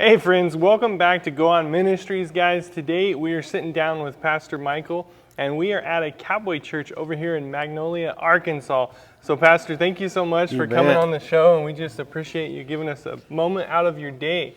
Hey friends, welcome back to Go On Ministries, guys. Today we are sitting down with Pastor Michael, and we are at a cowboy church over here in Magnolia, Arkansas. So Pastor, thank you so much for coming on the show, and we just appreciate you giving us a moment out of your day.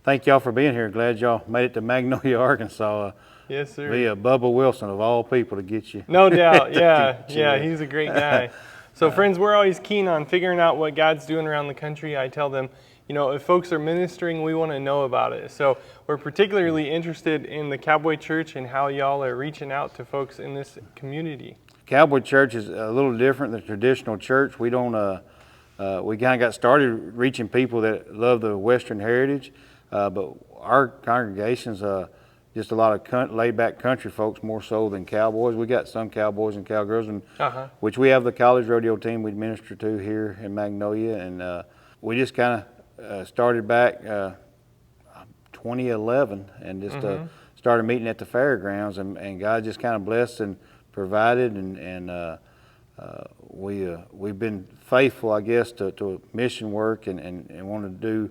Thank y'all for being here. Glad y'all made it to Magnolia, Arkansas. Yes, sir. Be a Bubba Wilson of all people to get you. No doubt, yeah, he's a great guy. So friends, we're always keen on figuring out what God's doing around the country. I tell them, you know, if folks are ministering, we want to know about it. So we're particularly interested in the Cowboy Church and how y'all are reaching out to folks in this community. Cowboy Church is a little different than traditional church. We don't, we kind of got started reaching people that love the Western heritage, but our congregation's just a lot of laid-back country folks more so than cowboys. We got some cowboys and cowgirls, and which we have the college rodeo team we minister to here in Magnolia, and we just kind of started back 2011 and just started meeting at the fairgrounds, and God just kind of blessed and provided, and we've been faithful, I guess, to mission work and wanted to do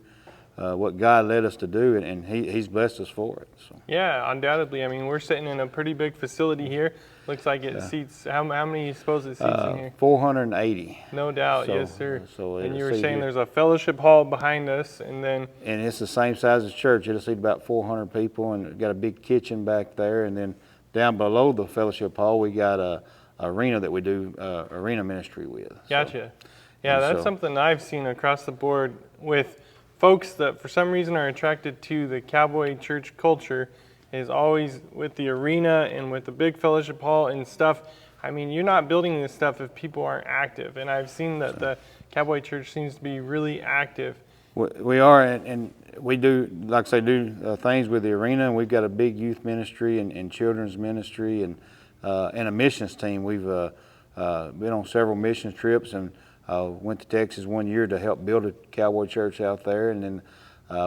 what God led us to do, and He's blessed us for it. So. Yeah, undoubtedly. I mean, we're sitting in a pretty big facility here. Looks like it seats, how many do you suppose it seats in here? 480. No doubt, so, yes sir. So and you were saying here, there's a fellowship hall behind us, and it's the same size as church. It'll seat about 400 people, and got a big kitchen back there, and then down below the fellowship hall we got a arena that we do arena ministry with. Gotcha. So, yeah, that's something I've seen across the board with folks that for some reason are attracted to the cowboy church culture, is always with the arena and with the big fellowship hall and stuff. I mean, you're not building this stuff if people aren't active, and I've seen that the cowboy church seems to be really active. We are, and we do, like I say, things with the arena, and we've got a big youth ministry and children's ministry and a missions team. We've been on several missions trips, and went to Texas one year to help build a cowboy church out there, and then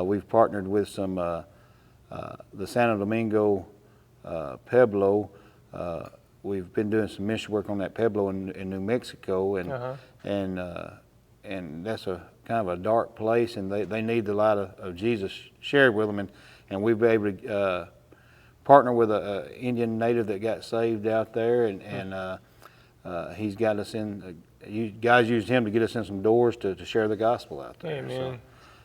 we've partnered with some the Santo Domingo Pueblo. We've been doing some mission work on that Pueblo in New Mexico, and that's a kind of a dark place, and they need the light of Jesus shared with them, and we've been able to partner with an Indian native that got saved out there, and he's got us in. You guys used him to get us in some doors to share the gospel out there. Amen. So,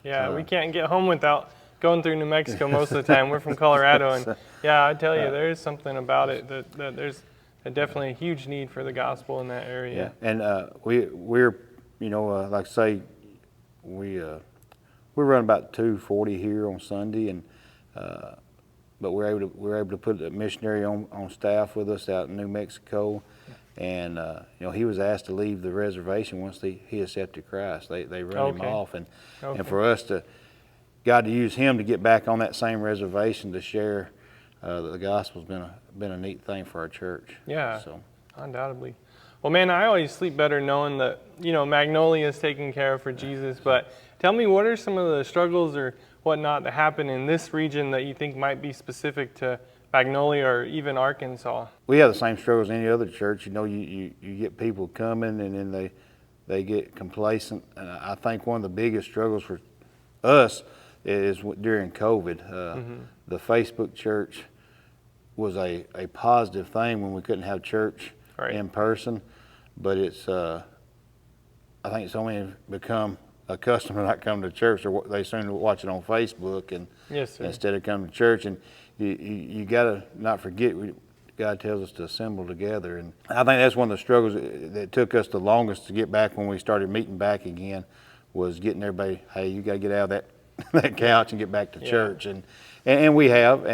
yeah, we can't get home without going through New Mexico most of the time. We're from Colorado, and yeah, I tell you, there is something about it that there's definitely a huge need for the gospel in that area. Yeah, and we're you know, like I say, we run about 240 here on Sunday, and but we're able to put a missionary on staff with us out in New Mexico. And you know, he was asked to leave the reservation once he accepted Christ. They run him off, and for us God to use him to get back on that same reservation to share the gospel's been a neat thing for our church. Yeah, so undoubtedly. Well, man, I always sleep better knowing that, you know, Magnolia is taken care of for Jesus. But tell me, what are some of the struggles or whatnot that happen in this region that you think might be specific to Magnolia or even Arkansas? We have the same struggles as any other church. You know, you get people coming, and then they get complacent. And I think one of the biggest struggles for us is during COVID. The Facebook church was a positive thing when we couldn't have church in person, but it's I think it's only become a customer not come to church, or they soon watch it on Facebook, and instead of coming to church. And you got to not forget, God tells us to assemble together, and I think that's one of the struggles that took us the longest to get back when we started meeting back again, was getting everybody, hey, you got to get out of that couch and get back to church, and we have,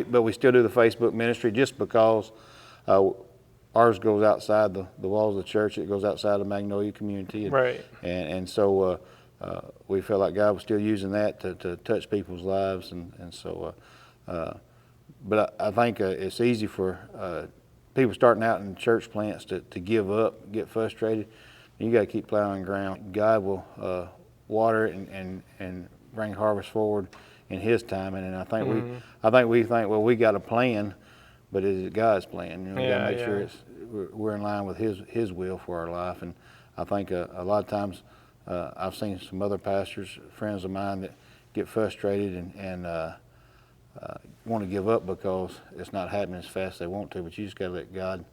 but we still do the Facebook ministry just because ours goes outside the walls of the church. It goes outside the Magnolia community, and so we felt like God was still using that to touch people's lives, and so. But I think it's easy for people starting out in church plants to give up, get frustrated. You got to keep plowing ground. God will water it and bring harvest forward in His time. And I think we think, well, we got a plan, but is it God's plan? You know, we got to make sure we're in line with His will for our life. And I think a lot of times I've seen some other pastors, friends of mine, that get frustrated and want to give up because it's not happening as fast as they want to. But you just got to let God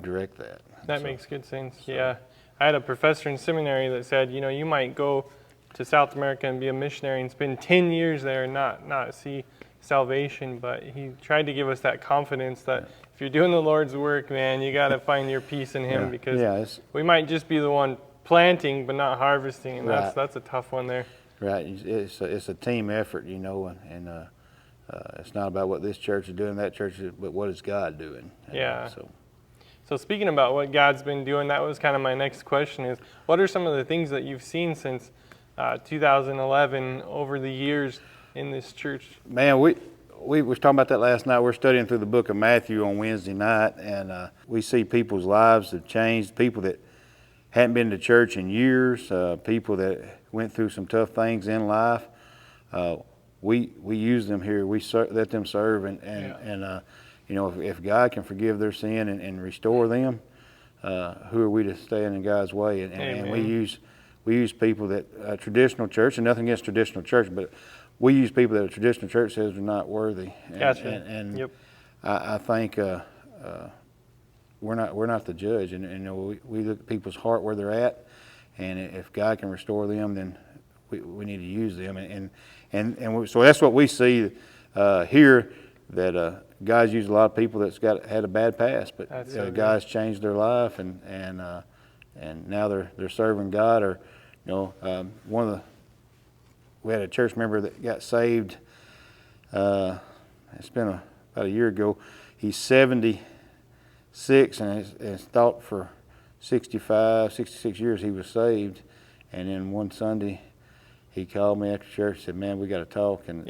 direct that. That makes good sense. Yeah, I had a professor in seminary that said, you might go to South America and be a missionary and spend 10 years there and not see salvation, but he tried to give us that confidence that if you're doing the Lord's work, man, you got to find your peace in Him, because we might just be the one planting but not harvesting, and that's a tough one there. Right, it's a team effort, and it's not about what this church is doing, that church is, but what is God doing? Yeah. So speaking about what God's been doing, that was kind of my next question: is what are some of the things that you've seen since 2011 over the years in this church? Man, we were talking about that last night. We're studying through the book of Matthew on Wednesday night, and we see people's lives have changed, people that hadn't been to church in years, people that went through some tough things in life. We use them here. We let them serve, and if God can forgive their sin and restore them, who are we to stand in God's way? And we use people that traditional church, and nothing against traditional church, but we use people that a traditional church says are not worthy. And I think we're not the judge, and we look at people's heart where they're at, and if God can restore them, then we need to use them, and so that's what we see here, that God's used a lot of people that's had a bad past, but God's changed their life, and now they're serving God. Or we had a church member that got saved. It's been about a year ago. He's 76, and it's thought for 66 years he was saved. And then one Sunday, he called me after church and said, "Man, we got to talk." And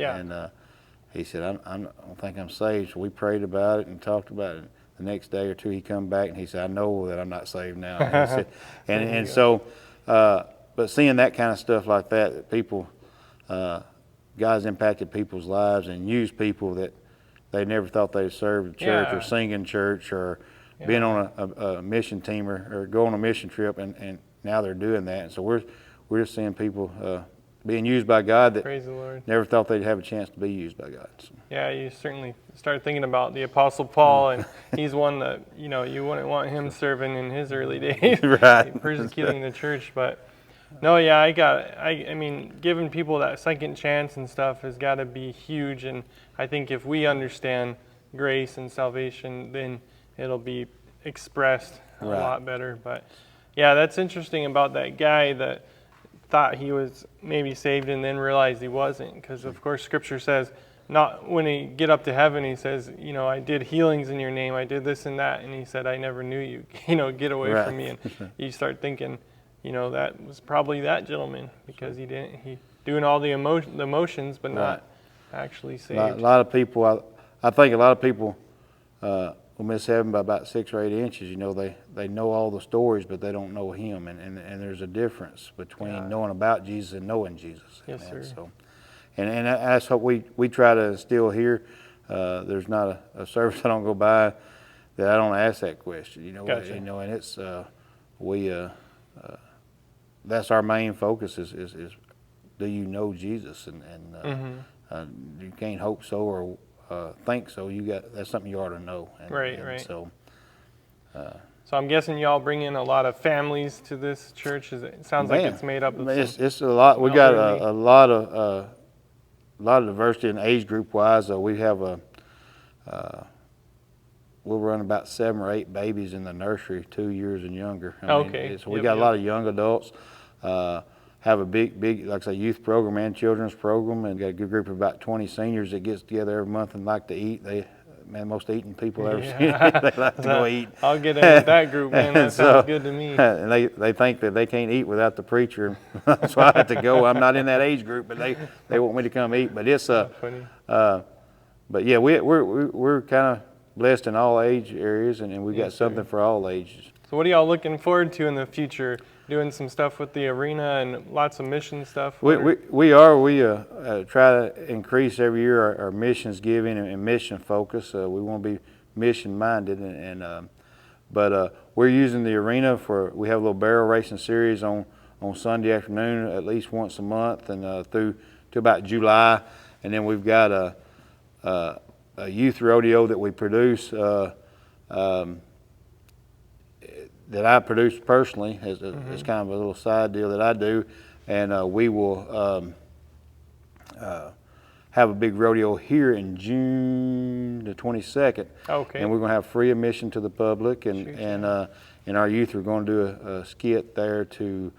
he said, "I don't think I'm saved." So we prayed about it and talked about it. The next day or two, he come back and he said, "I know that I'm not saved now." And so, but seeing that kind of stuff like that people, God's impacted people's lives and used people that they never thought they'd serve the church or sing in church or been on a mission team or go on a mission trip, and now they're doing that. And so we're just seeing people being used by God that praise the Lord, never thought they'd have a chance to be used by God. So. Yeah, you certainly start thinking about the Apostle Paul, and he's one that you wouldn't want him serving in his early days, right? Persecuting the church. But no, yeah, I mean, giving people that second chance and stuff has got to be huge. And I think if we understand grace and salvation, then it'll be expressed a lot better. But yeah, that's interesting about that guy that thought he was maybe saved and then realized he wasn't, because of course Scripture says, not when he get up to heaven, he says, I did healings in your name, I did this and that, and he said, I never knew you, get away from me. And you start thinking, that was probably that gentleman, because he doing all the emotions, but not actually saved. A lot of people, I think a lot of people will miss heaven by about 6 or 8 inches. They know all the stories, but they don't know Him, and there's a difference between knowing about Jesus and knowing Jesus. Yes, sir. So, and that's what we try to instill here. There's not a service I don't go by that I don't ask that question. Gotcha. And it's that's our main focus is do you know Jesus, and you can't hope so or think so. That's something you ought to know. Right. So I'm guessing y'all bring in a lot of families to this church. It sounds like it's made up of it's a lot. We got a lot of diversity in age group wise. We have we'll run about 7 or 8 babies in the nursery, 2 years and younger. So we got a lot of young adults. Have a big, like I say, youth program and children's program, and got a good group of about 20 seniors that gets together every month and like to eat. Most eating people I've ever seen. They like to go eat. I'll get in with that group, man. That sounds good to me. And they think that they can't eat without the preacher. That's why I have to go. I'm not in that age group, but they want me to come eat. But it's funny. But yeah, we're kind of blessed in all age areas, and we got something for all ages. So what are y'all looking forward to in the future? Doing some stuff with the arena and lots of mission stuff? We try to increase every year our missions giving and mission focus. We want to be mission minded, but we're using the arena we have a little barrel racing series on Sunday afternoon at least once a month, and through to about July, and then we've got a youth rodeo that we produce that I produce personally as kind of a little side deal that I do, and we will have a big rodeo here in June the 22nd. Okay. And we're going to have free admission to the public, and our youth are going to do a skit there to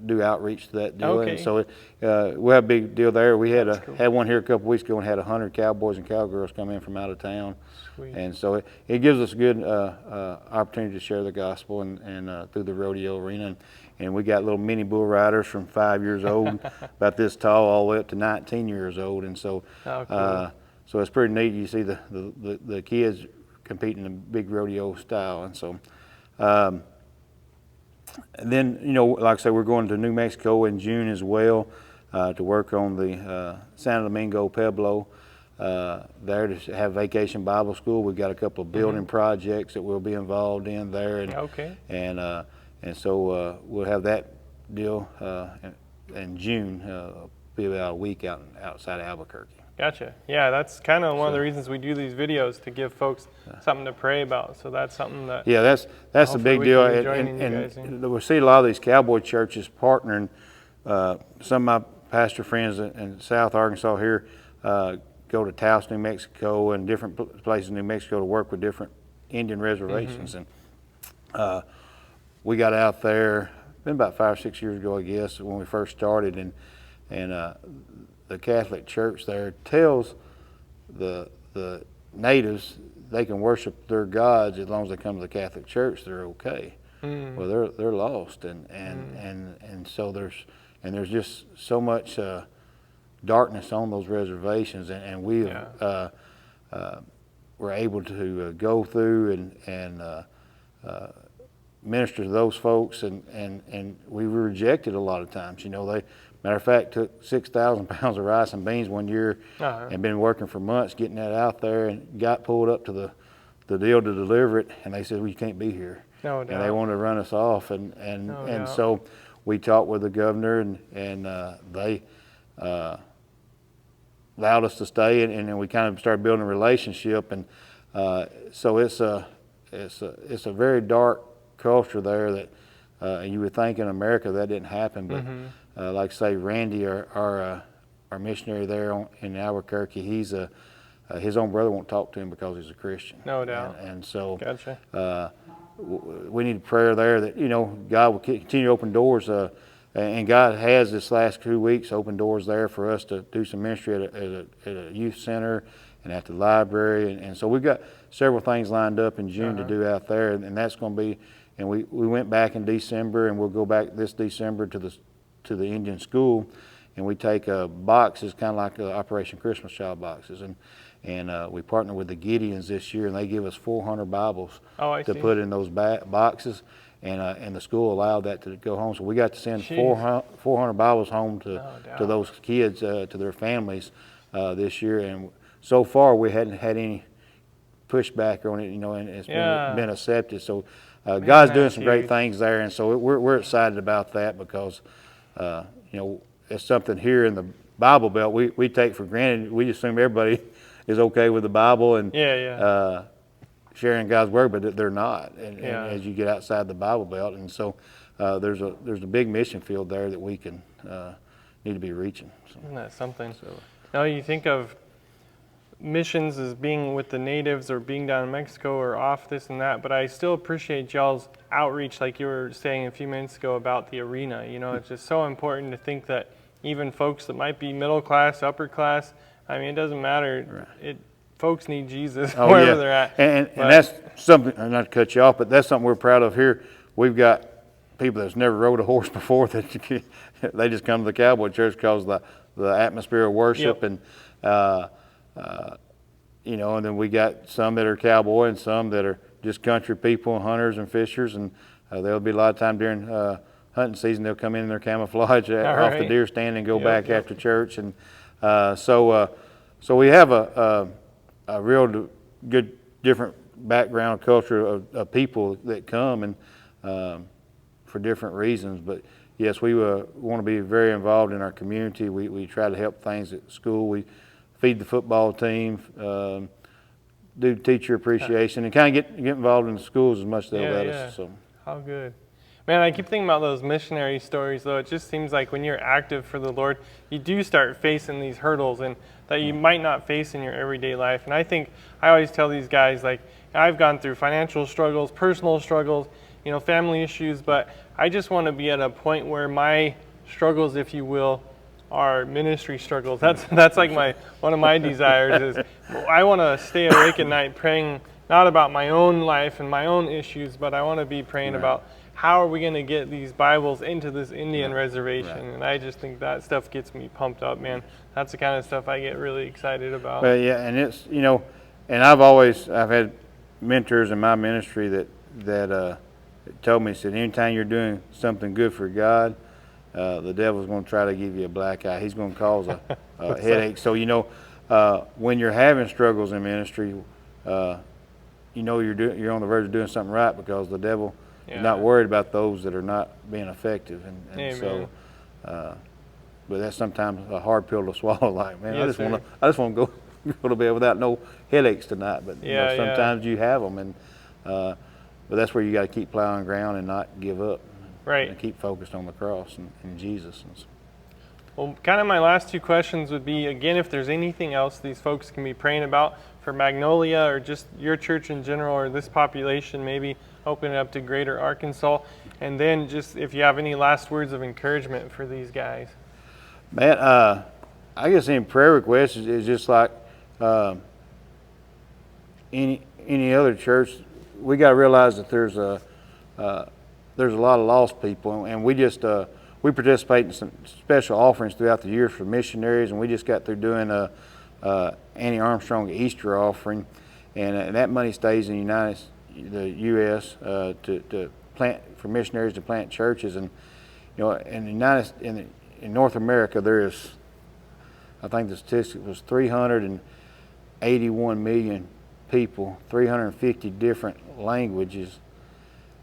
do outreach to that deal. Okay. And so we'll have a big deal there. We had had one here a couple weeks ago and had 100 cowboys and cowgirls come in from out of town. Sweet. And so it gives us a good opportunity to share the gospel and through the rodeo arena. And we got little mini bull riders from 5 years old, about this tall, all the way up to 19 years old. And so, cool. So it's pretty neat. You see the kids competing in a big rodeo style. And so, and then, you know, like I said, we're going to New Mexico in June as well to work on the San Domingo Pueblo. There to have Vacation Bible School. We've got a couple of building projects that we'll be involved in there, and so we'll have that deal in June. Be about a week outside of Albuquerque. Gotcha. Yeah, that's kind of one of the reasons we do these videos, to give folks something to pray about. So that's something that that's a big deal, and we see a lot of these cowboy churches partnering. Some of my pastor friends in South Arkansas here go to Taos, New Mexico, and different places in New Mexico to work with different Indian reservations. And we got out there, been about 5 or 6 years ago, I guess, when we first started, and the Catholic Church there tells the natives they can worship their gods as long as they come to the Catholic Church. They're okay. Well, they're lost, and so there's just so much darkness on those reservations, and we were able to go through and minister to those folks, and we were rejected a lot of times. You know, they, matter of fact, took 6,000 pounds of rice and beans one year and been working for months getting that out there, and got pulled up to the deal to deliver it, and they said, well, you can't be here. No doubt. And they wanted to run us off, and so we talked with the governor, and they allowed us to stay, and then we kind of started building a relationship, and so it's a very dark culture there that you would think in America that didn't happen, but like say Randy, our missionary there in Albuquerque, he's his own brother won't talk to him because he's a Christian. No doubt. And so Gotcha. We need prayer there that, you know, God will continue to open doors. And God has this last 2 weeks opened doors there for us to do some ministry at a youth center and at the library. And so we've got several things lined up in June to do out there. And that's going to be, and we went back in December, and we'll go back this December to the Indian school. And we take boxes, kind of like Operation Christmas Child boxes. And we partner with the Gideons this year, and they give us 400 Bibles to put in those boxes. And the school allowed that to go home. So we got to send 400 Bibles home to those kids, to their families this year. And so far we hadn't had any pushback on it, you know, and it's been accepted. So God's doing some great things there. And so we're excited about that because, you know, it's something here in the Bible Belt we take for granted. We assume everybody is okay with the Bible and sharing God's word, but they're not. And as you get outside the Bible Belt, and so there's a big mission field there that we can need to be reaching. So. Isn't that something? Now you think of missions as being with the natives or being down in Mexico or off this and that, but I still appreciate y'all's outreach, like you were saying a few minutes ago about the arena. You know, it's just so important to think that even folks that might be middle class, upper class, I mean, it doesn't matter. Right. Folks need Jesus wherever they're at. And that's something, not to cut you off, but that's something we're proud of here. We've got people that's never rode a horse before that they just come to the Cowboy Church because of the atmosphere of worship. And you know, and then we got some that are cowboy and some that are just country people, hunters and fishers, and there'll be a lot of time during hunting season they'll come in their camouflage off the deer stand and go back after church. And so we have a real good different background culture of people that come and for different reasons, but yes, we want to be very involved in our community. We try to help things at school. We feed the football team, do teacher appreciation, and kind of get involved in the schools as much as they'll let us. So. How good. Man, I keep thinking about those missionary stories, though. It just seems like when you're active for the Lord, you do start facing these hurdles and that you might not face in your everyday life. And I think I always tell these guys, like, I've gone through financial struggles, personal struggles, family issues, but I just want to be at a point where my struggles, if you will, are ministry struggles. That's like one of my desires is I want to stay awake at night praying not about my own life and my own issues, but I want to be praying about how are we going to get these Bibles into this Indian reservation. And I just think that stuff gets me pumped up, man. That's the kind of stuff I get really excited about. Well, yeah, and it's, and I've had mentors in my ministry that told me, said, anytime you're doing something good for God, the devil's going to try to give you a black eye. He's going to cause a headache. So, when you're having struggles in ministry, you're on the verge of doing something right, because the devil is not worried about those that are not being effective. And so, but that's sometimes a hard pill to swallow. Like, man, I just want to go to bed without no headaches tonight. But sometimes you have them, and but that's where you got to keep plowing ground and not give up. Right. And keep focused on the cross and Jesus. Well, kind of my last two questions would be, again, if there's anything else these folks can be praying about for Magnolia or just your church in general or this population, maybe open it up to greater Arkansas. And then just if you have any last words of encouragement for these guys. Man, I guess any prayer request is just like any other church. We got to realize that there's a lot of lost people, and we participate in some special offerings throughout the year for missionaries, and we just got through doing a Annie Armstrong Easter offering, and that money stays in the U.S. to plant for missionaries to plant churches, and in North America there is, I think the statistic was 381 million people, 350 different languages,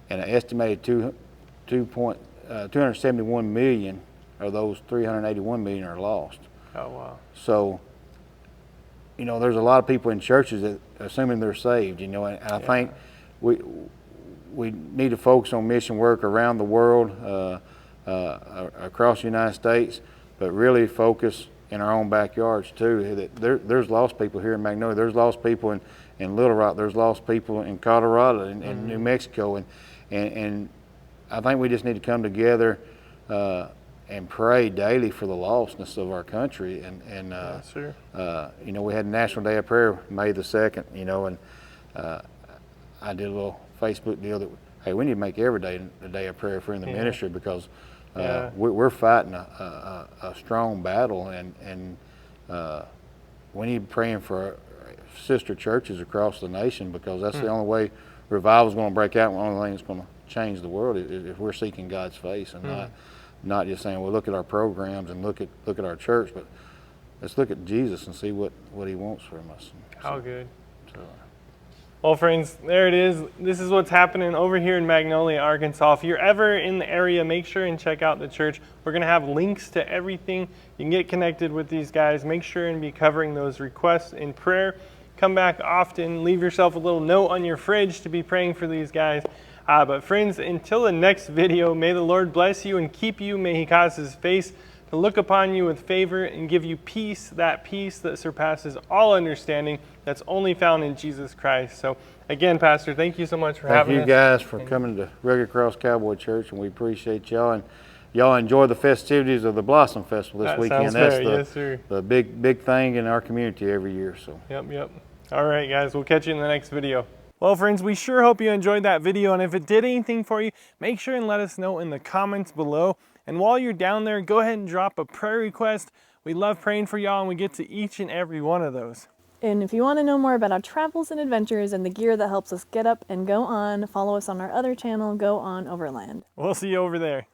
and an estimated 271 million of those 381 million are lost. Oh, wow. So, there's a lot of people in churches that, assuming they're saved, and I think we need to focus on mission work around the world, across the United States, but really focus in our own backyards too. There's lost people here in Magnolia. There's lost people in Little Rock. There's lost people in Colorado and New Mexico, and I think we just need to come together and pray daily for the lostness of our country. We had National Day of Prayer May the 2nd, and I did a little Facebook deal that, hey, we need to make every day a day of prayer for in the ministry, because we're fighting a strong battle, and we need praying for our sister churches across the nation, because that's the only way revival is going to break out, and the only thing that's going to change the world is if we're seeking God's face and not just saying, well, look at our programs and look at our church, but let's look at Jesus and see what he wants from us. How good. Well, friends, there it is. This is what's happening over here in Magnolia, Arkansas. If you're ever in the area, make sure and check out the church. We're going to have links to everything. You can get connected with these guys. Make sure and be covering those requests in prayer. Come back often. Leave yourself a little note on your fridge to be praying for these guys. But friends, until the next video, may the Lord bless you and keep you. May he cause his face to look upon you with favor and give you peace that surpasses all understanding, that's only found in Jesus Christ. So again, Pastor, thank you so much for having us. Thank you guys for coming to Rugged Cross Cowboy Church, and we appreciate y'all. And y'all enjoy the festivities of the Blossom Festival this weekend. That's the big thing in our community every year. So. Yep. All right, guys, we'll catch you in the next video. Well, friends, we sure hope you enjoyed that video, and if it did anything for you, make sure and let us know in the comments below. And while you're down there, go ahead and drop a prayer request. We love praying for y'all, and we get to each and every one of those. And if you want to know more about our travels and adventures and the gear that helps us get up and go on, follow us on our other channel, Go On Overland. We'll see you over there.